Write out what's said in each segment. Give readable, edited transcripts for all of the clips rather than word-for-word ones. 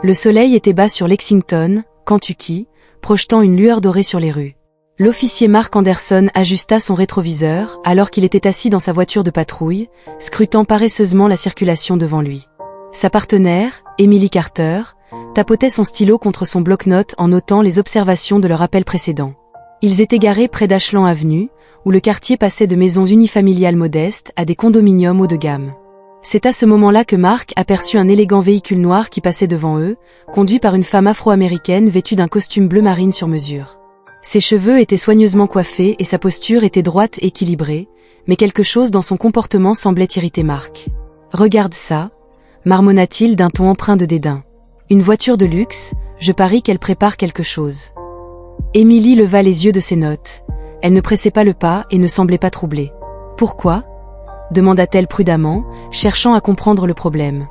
Le soleil était bas sur Lexington, Kentucky, projetant une lueur dorée sur les rues. L'officier Mark Anderson ajusta son rétroviseur alors qu'il était assis dans sa voiture de patrouille, scrutant paresseusement la circulation devant lui. Sa partenaire, Emily Carter, tapotait son stylo contre son bloc-notes en notant les observations de leur appel précédent. Ils étaient garés près d'Ashland Avenue, où le quartier passait de maisons unifamiliales modestes à des condominiums haut de gamme. C'est à ce moment-là que Mark aperçut un élégant véhicule noir qui passait devant eux, conduit par une femme afro-américaine vêtue d'un costume bleu marine sur mesure. Ses cheveux étaient soigneusement coiffés et sa posture était droite et équilibrée, mais quelque chose dans son comportement semblait irriter Mark. « Regarde ça », marmonna-t-il d'un ton empreint de dédain. « Une voiture de luxe, je parie qu'elle prépare quelque chose. » Emily leva les yeux de ses notes. Elle ne pressait pas le pas et ne semblait pas troublée. « Pourquoi ?» demanda-t-elle prudemment, cherchant à comprendre le problème.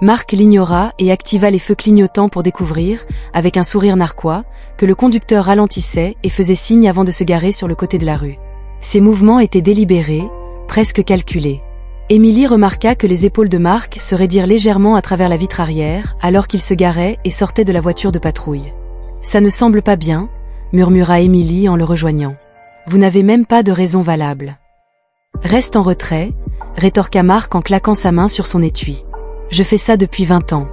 Mark l'ignora et activa les feux clignotants pour découvrir, avec un sourire narquois, que le conducteur ralentissait et faisait signe avant de se garer sur le côté de la rue. Ses mouvements étaient délibérés, presque calculés. Emily remarqua que les épaules de Mark se raidirent légèrement à travers la vitre arrière alors qu'il se garait et sortait de la voiture de patrouille. « Ça ne semble pas bien », murmura Emily en le rejoignant. « Vous n'avez même pas de raison valable. »« Reste en retrait », rétorqua Mark en claquant sa main sur son étui. « Je fais ça depuis 20 ans.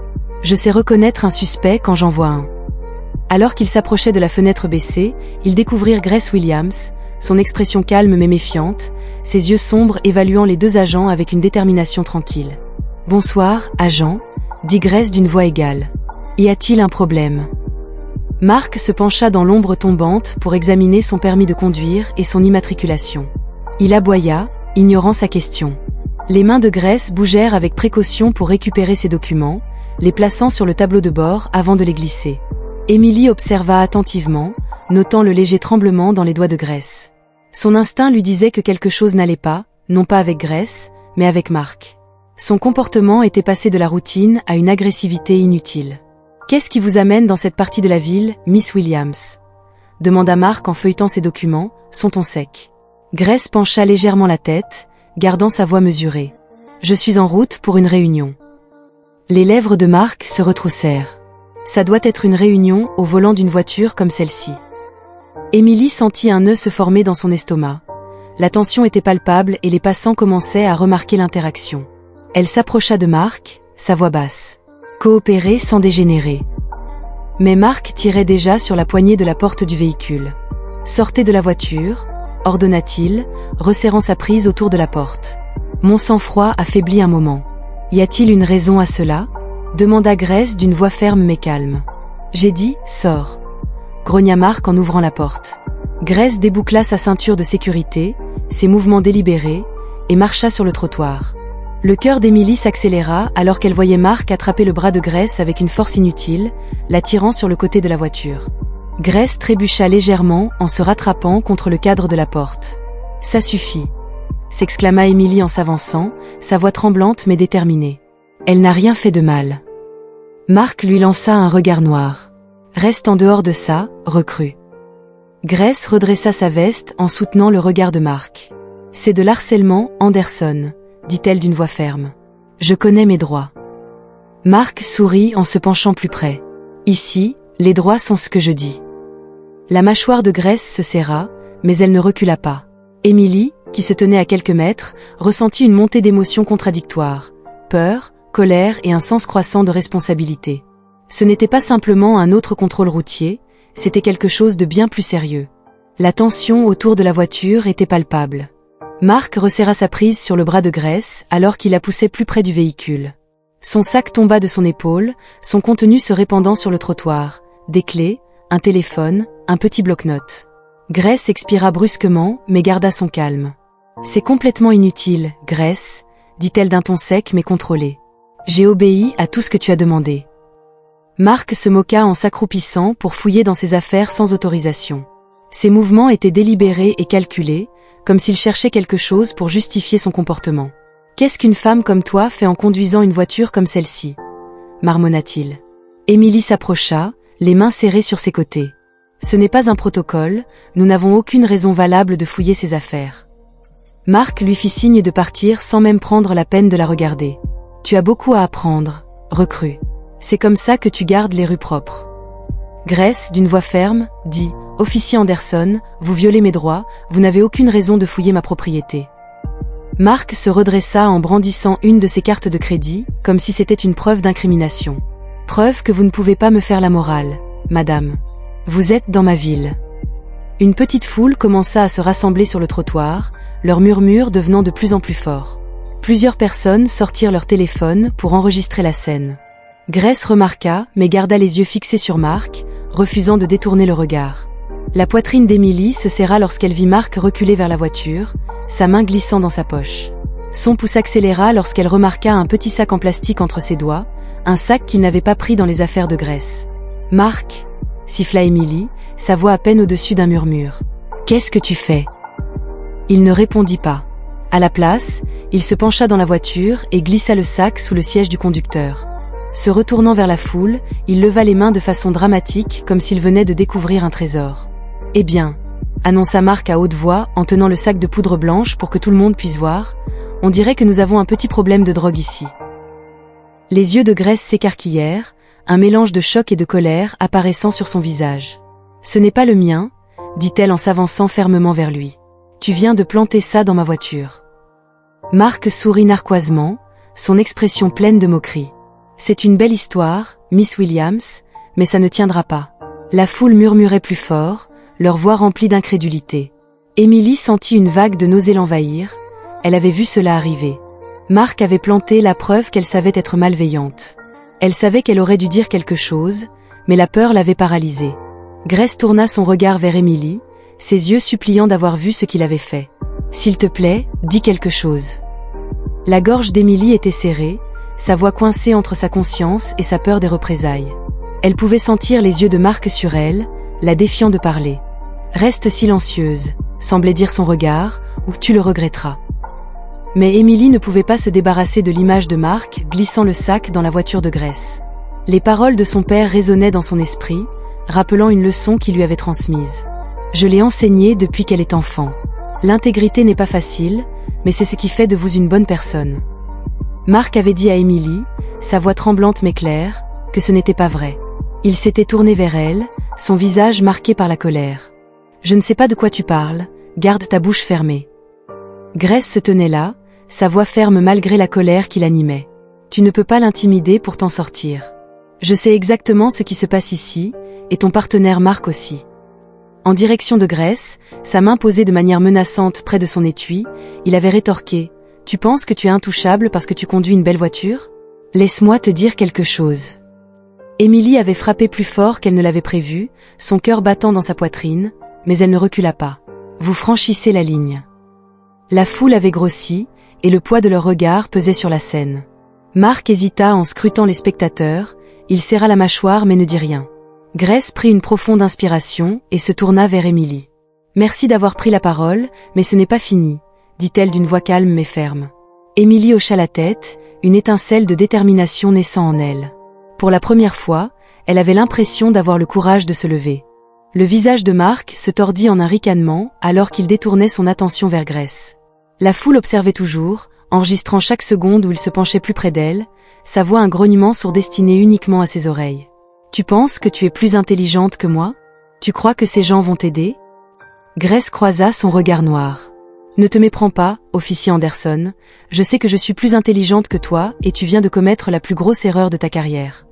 Je sais reconnaître un suspect quand j'en vois un. » Alors qu'ils s'approchaient de la fenêtre baissée, ils découvrirent Grace Williams, son expression calme mais méfiante, ses yeux sombres évaluant les deux agents avec une détermination tranquille. « Bonsoir, agent », dit Grace d'une voix égale. « Y a-t-il un problème ?» Mark se pencha dans l'ombre tombante pour examiner son permis de conduire et son immatriculation. Il aboya, ignorant sa question. Les mains de Grace bougèrent avec précaution pour récupérer ses documents, les plaçant sur le tableau de bord avant de les glisser. Emily observa attentivement, notant le léger tremblement dans les doigts de Grace. Son instinct lui disait que quelque chose n'allait pas, non pas avec Grace, mais avec Mark. Son comportement était passé de la routine à une agressivité inutile. « Qu'est-ce qui vous amène dans cette partie de la ville, Miss Williams ?» demanda Mark en feuilletant ses documents, son ton sec. Grace pencha légèrement la tête, gardant sa voix mesurée. « Je suis en route pour une réunion. » Les lèvres de Mark se retroussèrent. Ça doit être une réunion au volant d'une voiture comme celle-ci. Emily sentit un nœud se former dans son estomac. La tension était palpable et les passants commençaient à remarquer l'interaction. Elle s'approcha de Mark, sa voix basse. « Coopérer sans dégénérer. » Mais Mark tirait déjà sur la poignée de la porte du véhicule. « Sortez de la voiture », ordonna-t-il, resserrant sa prise autour de la porte. Mon sang-froid affaiblit un moment. « Y a-t-il une raison à cela ?» demanda Grace d'une voix ferme mais calme. « J'ai dit, sors », grogna Mark en ouvrant la porte. Grace déboucla sa ceinture de sécurité, ses mouvements délibérés, et marcha sur le trottoir. Le cœur d'Emily s'accéléra alors qu'elle voyait Mark attraper le bras de Grace avec une force inutile, l'attirant sur le côté de la voiture. Grace trébucha légèrement en se rattrapant contre le cadre de la porte. « Ça suffit », s'exclama Emily en s'avançant, sa voix tremblante mais déterminée. « Elle n'a rien fait de mal. » Mark lui lança un regard noir. « Reste en dehors de ça, recrue. » Grace redressa sa veste en soutenant le regard de Mark. « C'est de l'harcèlement, Anderson, » dit-elle d'une voix ferme. « Je connais mes droits. » Mark sourit en se penchant plus près. « Ici, les droits sont ce que je dis. » La mâchoire de Grace se serra, mais elle ne recula pas. Emily, qui se tenait à quelques mètres, ressentit une montée d'émotions contradictoires. Peur, colère et un sens croissant de responsabilité. Ce n'était pas simplement un autre contrôle routier, c'était quelque chose de bien plus sérieux. La tension autour de la voiture était palpable. Mark resserra sa prise sur le bras de Grace alors qu'il la poussait plus près du véhicule. Son sac tomba de son épaule, son contenu se répandant sur le trottoir. Des clés, un téléphone, un petit bloc-notes. Grace expira brusquement, mais garda son calme. « C'est complètement inutile, Grace, » dit-elle d'un ton sec mais contrôlé. « J'ai obéi à tout ce que tu as demandé. » Mark se moqua en s'accroupissant pour fouiller dans ses affaires sans autorisation. Ses mouvements étaient délibérés et calculés, comme s'il cherchait quelque chose pour justifier son comportement. « Qu'est-ce qu'une femme comme toi fait en conduisant une voiture comme celle-ci » marmonna-t-il. Emily s'approcha, les mains serrées sur ses côtés. « Ce n'est pas un protocole, nous n'avons aucune raison valable de fouiller ses affaires. » Mark lui fit signe de partir sans même prendre la peine de la regarder. « Tu as beaucoup à apprendre, recrue. » C'est comme ça que tu gardes les rues propres. Grace, d'une voix ferme, dit « Officier Anderson, vous violez mes droits, vous n'avez aucune raison de fouiller ma propriété. » Mark se redressa en brandissant une de ses cartes de crédit, comme si c'était une preuve d'incrimination. « Preuve que vous ne pouvez pas me faire la morale, madame. Vous êtes dans ma ville. » Une petite foule commença à se rassembler sur le trottoir, leurs murmures devenant de plus en plus forts. Plusieurs personnes sortirent leur téléphone pour enregistrer la scène. Grace remarqua, mais garda les yeux fixés sur Mark, refusant de détourner le regard. La poitrine d'Emily se serra lorsqu'elle vit Mark reculer vers la voiture, sa main glissant dans sa poche. Son pouce accéléra lorsqu'elle remarqua un petit sac en plastique entre ses doigts, un sac qu'il n'avait pas pris dans les affaires de Grace. « Mark !» siffla Emily, sa voix à peine au-dessus d'un murmure. « Qu'est-ce que tu fais ?» Il ne répondit pas. À la place, il se pencha dans la voiture et glissa le sac sous le siège du conducteur. Se retournant vers la foule, il leva les mains de façon dramatique comme s'il venait de découvrir un trésor. « Eh bien !» annonça Mark à haute voix en tenant le sac de poudre blanche pour que tout le monde puisse voir, « on dirait que nous avons un petit problème de drogue ici. » Les yeux de Grace s'écarquillèrent, un mélange de choc et de colère apparaissant sur son visage. « Ce n'est pas le mien, » dit-elle en s'avançant fermement vers lui. « Tu viens de planter ça dans ma voiture. » Mark sourit narquoisement, son expression pleine de moquerie. « C'est une belle histoire, Miss Williams, mais ça ne tiendra pas. » La foule murmurait plus fort, leur voix remplie d'incrédulité. Emily sentit une vague de nausée l'envahir, elle avait vu cela arriver. Mark avait planté la preuve qu'elle savait être malveillante. Elle savait qu'elle aurait dû dire quelque chose, mais la peur l'avait paralysée. Grace tourna son regard vers Emily, ses yeux suppliant d'avoir vu ce qu'il avait fait. « S'il te plaît, dis quelque chose. » La gorge d'Emily était serrée, sa voix coincée entre sa conscience et sa peur des représailles. Elle pouvait sentir les yeux de Mark sur elle, la défiant de parler. « Reste silencieuse », semblait dire son regard, « ou tu le regretteras. » Mais Emily ne pouvait pas se débarrasser de l'image de Mark glissant le sac dans la voiture de Grace. Les paroles de son père résonnaient dans son esprit, rappelant une leçon qu'il lui avait transmise. « Je l'ai enseignée depuis qu'elle est enfant. L'intégrité n'est pas facile, mais c'est ce qui fait de vous une bonne personne. » Mark avait dit à Emily, sa voix tremblante mais claire, que ce n'était pas vrai. Il s'était tourné vers elle, son visage marqué par la colère. « Je ne sais pas de quoi tu parles, garde ta bouche fermée. » Grace se tenait là, sa voix ferme malgré la colère qui l'animait. « Tu ne peux pas l'intimider pour t'en sortir. Je sais exactement ce qui se passe ici, et ton partenaire Mark aussi. » En direction de Grace, sa main posée de manière menaçante près de son étui, il avait rétorqué « Tu penses que tu es intouchable parce que tu conduis une belle voiture ? Laisse-moi te dire quelque chose. » Emily avait frappé plus fort qu'elle ne l'avait prévu, son cœur battant dans sa poitrine, mais elle ne recula pas. « Vous franchissez la ligne. » La foule avait grossi, et le poids de leur regard pesait sur la scène. Mark hésita en scrutant les spectateurs, il serra la mâchoire mais ne dit rien. Grace prit une profonde inspiration et se tourna vers Emily. « Merci d'avoir pris la parole, mais ce n'est pas fini, » dit-elle d'une voix calme mais ferme. Emily hocha la tête, une étincelle de détermination naissant en elle. Pour la première fois, elle avait l'impression d'avoir le courage de se lever. Le visage de Mark se tordit en un ricanement alors qu'il détournait son attention vers Grace. La foule observait toujours, enregistrant chaque seconde où il se penchait plus près d'elle, sa voix un grognement sourd destiné uniquement à ses oreilles. « Tu penses que tu es plus intelligente que moi ? Tu crois que ces gens vont t'aider ?» Grace croisa son regard noir. « Ne te méprends pas, officier Anderson, je sais que je suis plus intelligente que toi et tu viens de commettre la plus grosse erreur de ta carrière. »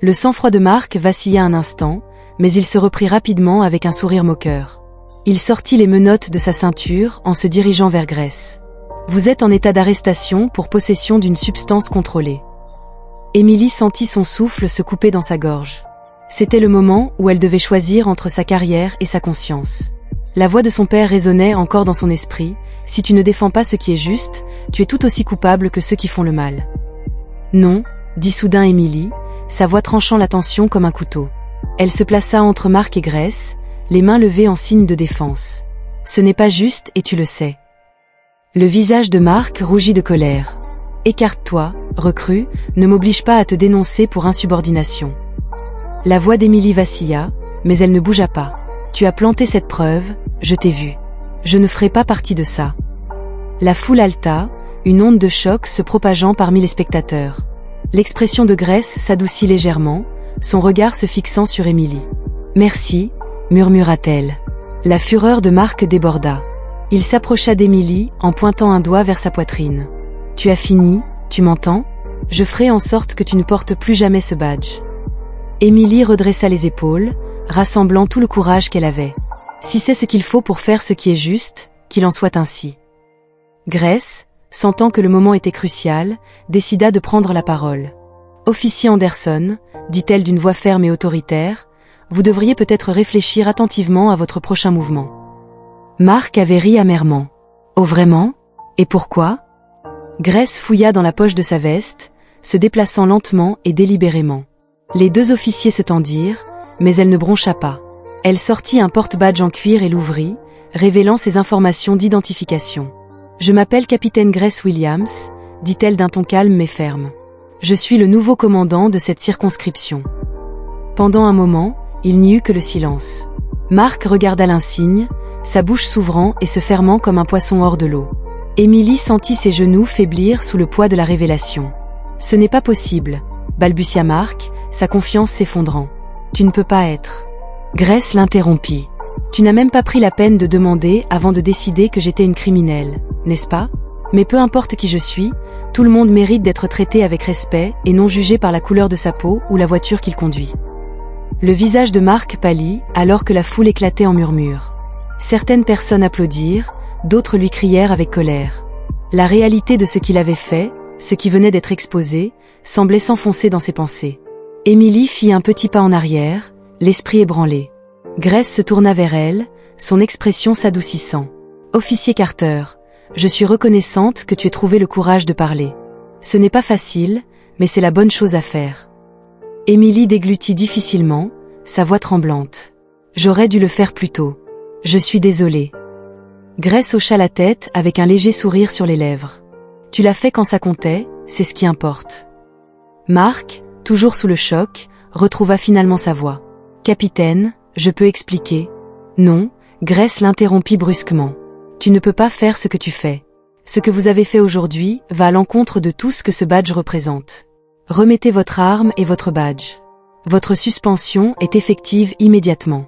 Le sang-froid de Mark vacilla un instant, mais il se reprit rapidement avec un sourire moqueur. Il sortit les menottes de sa ceinture en se dirigeant vers Grace. « Vous êtes en état d'arrestation pour possession d'une substance contrôlée. » Emily sentit son souffle se couper dans sa gorge. C'était le moment où elle devait choisir entre sa carrière et sa conscience. La voix de son père résonnait encore dans son esprit, « Si tu ne défends pas ce qui est juste, tu es tout aussi coupable que ceux qui font le mal. » « Non, » dit soudain Emily, sa voix tranchant la tension comme un couteau. Elle se plaça entre Mark et Grace, les mains levées en signe de défense. « Ce n'est pas juste et tu le sais. » Le visage de Mark rougit de colère. « Écarte-toi, recrue, ne m'oblige pas à te dénoncer pour insubordination. » La voix d'Emily vacilla, mais elle ne bougea pas. « Tu as planté cette preuve, je t'ai vu. Je ne ferai pas partie de ça. » La foule haleta, une onde de choc se propageant parmi les spectateurs. L'expression de Grace s'adoucit légèrement, son regard se fixant sur Émilie. « Merci », murmura-t-elle. La fureur de Marc déborda. Il s'approcha d'Émilie en pointant un doigt vers sa poitrine. « Tu as fini, tu m'entends ? Je ferai en sorte que tu ne portes plus jamais ce badge. » Émilie redressa les épaules, rassemblant tout le courage qu'elle avait. Si c'est ce qu'il faut pour faire ce qui est juste, qu'il en soit ainsi. Grace, sentant que le moment était crucial, décida de prendre la parole. « Officier Anderson, dit-elle d'une voix ferme et autoritaire, vous devriez peut-être réfléchir attentivement à votre prochain mouvement. » Marc avait ri amèrement. « Oh vraiment ? Et pourquoi ?» Grace fouilla dans la poche de sa veste, se déplaçant lentement et délibérément. Les deux officiers se tendirent, mais elle ne broncha pas. Elle sortit un porte-badge en cuir et l'ouvrit, révélant ses informations d'identification. « Je m'appelle Capitaine Grace Williams, dit-elle d'un ton calme mais ferme. Je suis le nouveau commandant de cette circonscription. » Pendant un moment, il n'y eut que le silence. Marc regarda l'insigne, sa bouche s'ouvrant et se fermant comme un poisson hors de l'eau. Émilie sentit ses genoux faiblir sous le poids de la révélation. « Ce n'est pas possible, » balbutia Marc, sa confiance s'effondrant. « Tu ne peux pas être. » Grace l'interrompit. « Tu n'as même pas pris la peine de demander avant de décider que j'étais une criminelle, n'est-ce pas ? Mais peu importe qui je suis, tout le monde mérite d'être traité avec respect et non jugé par la couleur de sa peau ou la voiture qu'il conduit. » Le visage de Marc pâlit alors que la foule éclatait en murmures. Certaines personnes applaudirent, d'autres lui crièrent avec colère. La réalité de ce qu'il avait fait, ce qui venait d'être exposé, semblait s'enfoncer dans ses pensées. Émilie fit un petit pas en arrière, l'esprit ébranlé. Grace se tourna vers elle, son expression s'adoucissant. « Officier Carter, je suis reconnaissante que tu aies trouvé le courage de parler. Ce n'est pas facile, mais c'est la bonne chose à faire. » Émilie déglutit difficilement, sa voix tremblante. « J'aurais dû le faire plus tôt. Je suis désolée. » Grace hocha la tête avec un léger sourire sur les lèvres. « Tu l'as fait quand ça comptait, c'est ce qui importe. » Marc, toujours sous le choc, retrouva finalement sa voix. « Capitaine, je peux expliquer. » « Non, » Grace l'interrompit brusquement. « Tu ne peux pas faire ce que tu fais. Ce que vous avez fait aujourd'hui va à l'encontre de tout ce que ce badge représente. Remettez votre arme et votre badge. Votre suspension est effective immédiatement. »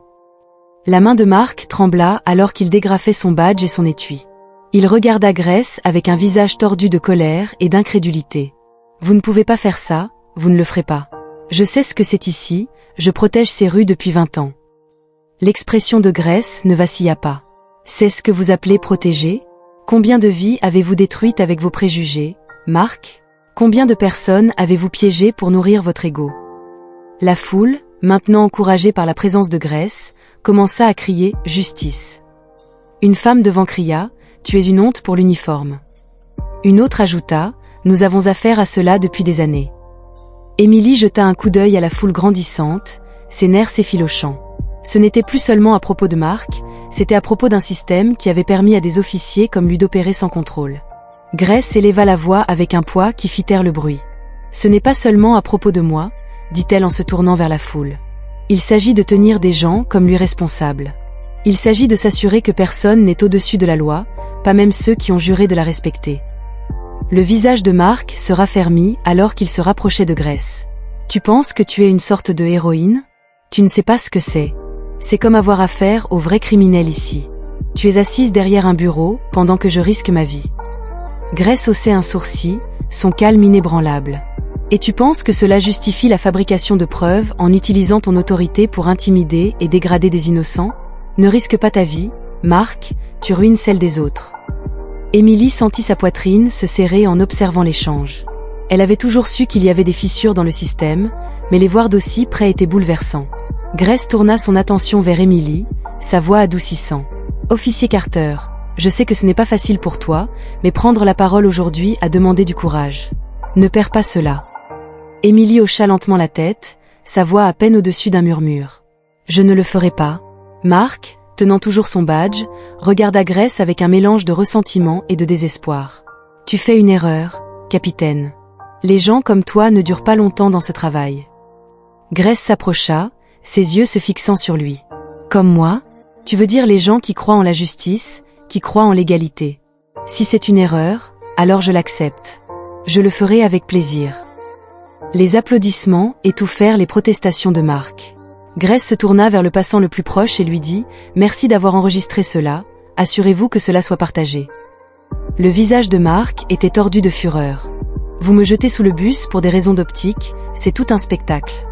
La main de Marc trembla alors qu'il dégrafait son badge et son étui. Il regarda Grace avec un visage tordu de colère et d'incrédulité. « Vous ne pouvez pas faire ça, vous ne le ferez pas. Je sais ce que c'est ici, je protège ces rues depuis 20 ans. » L'expression de Grace ne vacilla pas. « C'est ce que vous appelez protéger ? Combien de vies avez-vous détruites avec vos préjugés, Marc ? Combien de personnes avez-vous piégées pour nourrir votre ego ?» La foule, maintenant encouragée par la présence de Grace, commença à crier « Justice !» Une femme devant cria « Tu es une honte pour l'uniforme !» Une autre ajouta « Nous avons affaire à cela depuis des années. » Émilie jeta un coup d'œil à la foule grandissante, ses nerfs s'effilochant. Ce n'était plus seulement à propos de Marc, c'était à propos d'un système qui avait permis à des officiers comme lui d'opérer sans contrôle. Grace éleva la voix avec un poids qui fit taire le bruit. « Ce n'est pas seulement à propos de moi, » dit-elle en se tournant vers la foule. « Il s'agit de tenir des gens comme lui responsables. Il s'agit de s'assurer que personne n'est au-dessus de la loi, pas même ceux qui ont juré de la respecter. » Le visage de Marc se raffermit alors qu'il se rapprochait de Grace. « Tu penses que tu es une sorte de héroïne ? Tu ne sais pas ce que c'est. C'est comme avoir affaire aux vrais criminels ici. Tu es assise derrière un bureau pendant que je risque ma vie. » Grace haussait un sourcil, son calme inébranlable. « Et tu penses que cela justifie la fabrication de preuves en utilisant ton autorité pour intimider et dégrader des innocents ? Ne risque pas ta vie, Marc, tu ruines celle des autres. » Émilie sentit sa poitrine se serrer en observant l'échange. Elle avait toujours su qu'il y avait des fissures dans le système, mais les voir d'aussi près était bouleversant. Grace tourna son attention vers Émilie, sa voix adoucissant. « Officier Carter, je sais que ce n'est pas facile pour toi, mais prendre la parole aujourd'hui a demandé du courage. Ne perds pas cela. » Émilie hocha lentement la tête, sa voix à peine au-dessus d'un murmure. « Je ne le ferai pas. » Marc, tenant toujours son badge, regarda Grace avec un mélange de ressentiment et de désespoir. « Tu fais une erreur, capitaine. Les gens comme toi ne durent pas longtemps dans ce travail. » Grace s'approcha, ses yeux se fixant sur lui. « Comme moi ? Tu veux dire les gens qui croient en la justice, qui croient en l'égalité. Si c'est une erreur, alors je l'accepte. Je le ferai avec plaisir. » Les applaudissements étouffèrent les protestations de Mark. Grace se tourna vers le passant le plus proche et lui dit « Merci d'avoir enregistré cela, assurez-vous que cela soit partagé. » Le visage de Mark était tordu de fureur. « Vous me jetez sous le bus pour des raisons d'optique, c'est tout un spectacle. »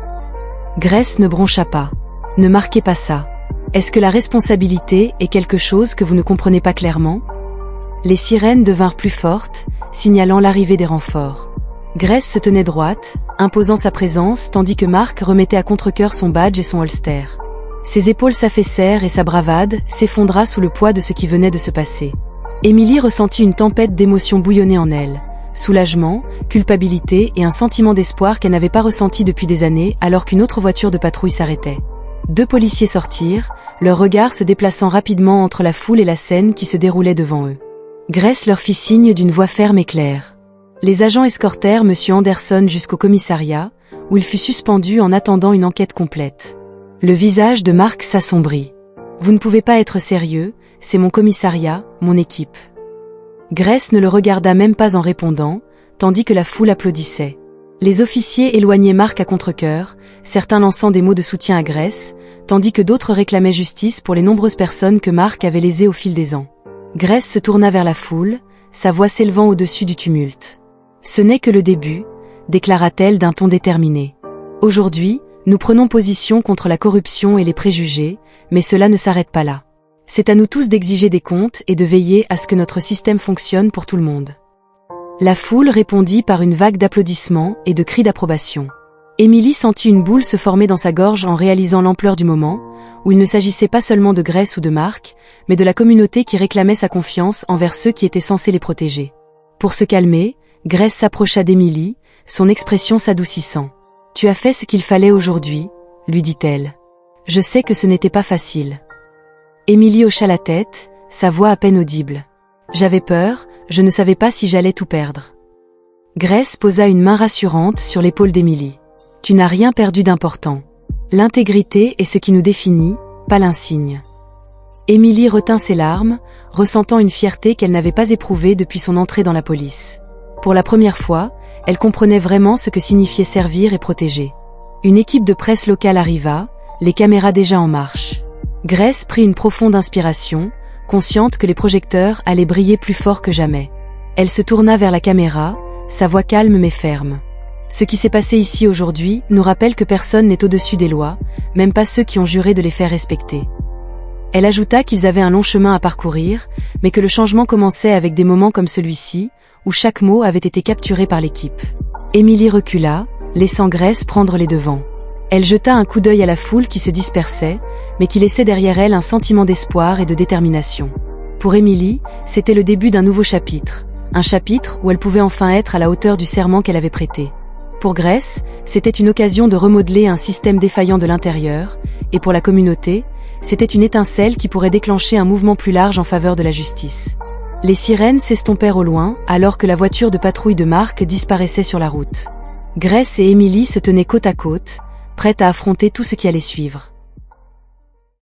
Grace ne broncha pas. « Ne marquez pas ça. Est-ce que la responsabilité est quelque chose que vous ne comprenez pas clairement ?» Les sirènes devinrent plus fortes, signalant l'arrivée des renforts. Grace se tenait droite, imposant sa présence tandis que Mark remettait à contre-cœur son badge et son holster. Ses épaules s'affaissèrent et sa bravade s'effondra sous le poids de ce qui venait de se passer. Émilie ressentit une tempête d'émotions bouillonner en elle. Soulagement, culpabilité et un sentiment d'espoir qu'elle n'avait pas ressenti depuis des années alors qu'une autre voiture de patrouille s'arrêtait. 2 policiers sortirent, leurs regards se déplaçant rapidement entre la foule et la scène qui se déroulait devant eux. Grace leur fit signe d'une voix ferme et claire. Les agents escortèrent M. Anderson jusqu'au commissariat, où il fut suspendu en attendant une enquête complète. Le visage de Mark s'assombrit. « Vous ne pouvez pas être sérieux, c'est mon commissariat, mon équipe. » Grace ne le regarda même pas en répondant, tandis que la foule applaudissait. Les officiers éloignaient Mark à contre-cœur, certains lançant des mots de soutien à Grace, tandis que d'autres réclamaient justice pour les nombreuses personnes que Mark avait lésées au fil des ans. Grace se tourna vers la foule, sa voix s'élevant au-dessus du tumulte. « Ce n'est que le début, » déclara-t-elle d'un ton déterminé. « Aujourd'hui, nous prenons position contre la corruption et les préjugés, mais cela ne s'arrête pas là. C'est à nous tous d'exiger des comptes et de veiller à ce que notre système fonctionne pour tout le monde. » La foule répondit par une vague d'applaudissements et de cris d'approbation. Émilie sentit une boule se former dans sa gorge en réalisant l'ampleur du moment, où il ne s'agissait pas seulement de Grace ou de Mark, mais de la communauté qui réclamait sa confiance envers ceux qui étaient censés les protéger. Pour se calmer, Grace s'approcha d'Émilie, son expression s'adoucissant. « Tu as fait ce qu'il fallait aujourd'hui, » lui dit-elle. « Je sais que ce n'était pas facile. » Émilie hocha la tête, sa voix à peine audible. « J'avais peur, je ne savais pas si j'allais tout perdre. » Grace posa une main rassurante sur l'épaule d'Émilie. « Tu n'as rien perdu d'important. L'intégrité est ce qui nous définit, pas l'insigne. » Émilie retint ses larmes, ressentant une fierté qu'elle n'avait pas éprouvée depuis son entrée dans la police. Pour la première fois, elle comprenait vraiment ce que signifiait servir et protéger. Une équipe de presse locale arriva, les caméras déjà en marche. Grace prit une profonde inspiration, consciente que les projecteurs allaient briller plus fort que jamais. Elle se tourna vers la caméra, sa voix calme mais ferme. « Ce qui s'est passé ici aujourd'hui nous rappelle que personne n'est au-dessus des lois, même pas ceux qui ont juré de les faire respecter. » Elle ajouta qu'ils avaient un long chemin à parcourir, mais que le changement commençait avec des moments comme celui-ci, où chaque mot avait été capturé par l'équipe. Émilie recula, laissant Grace prendre les devants. Elle jeta un coup d'œil à la foule qui se dispersait, mais qui laissait derrière elle un sentiment d'espoir et de détermination. Pour Émilie, c'était le début d'un nouveau chapitre, un chapitre où elle pouvait enfin être à la hauteur du serment qu'elle avait prêté. Pour Grace, c'était une occasion de remodeler un système défaillant de l'intérieur, et pour la communauté, c'était une étincelle qui pourrait déclencher un mouvement plus large en faveur de la justice. Les sirènes s'estompèrent au loin, alors que la voiture de patrouille de Mark disparaissait sur la route. Grace et Émilie se tenaient côte à côte, prêtes à affronter tout ce qui allait suivre.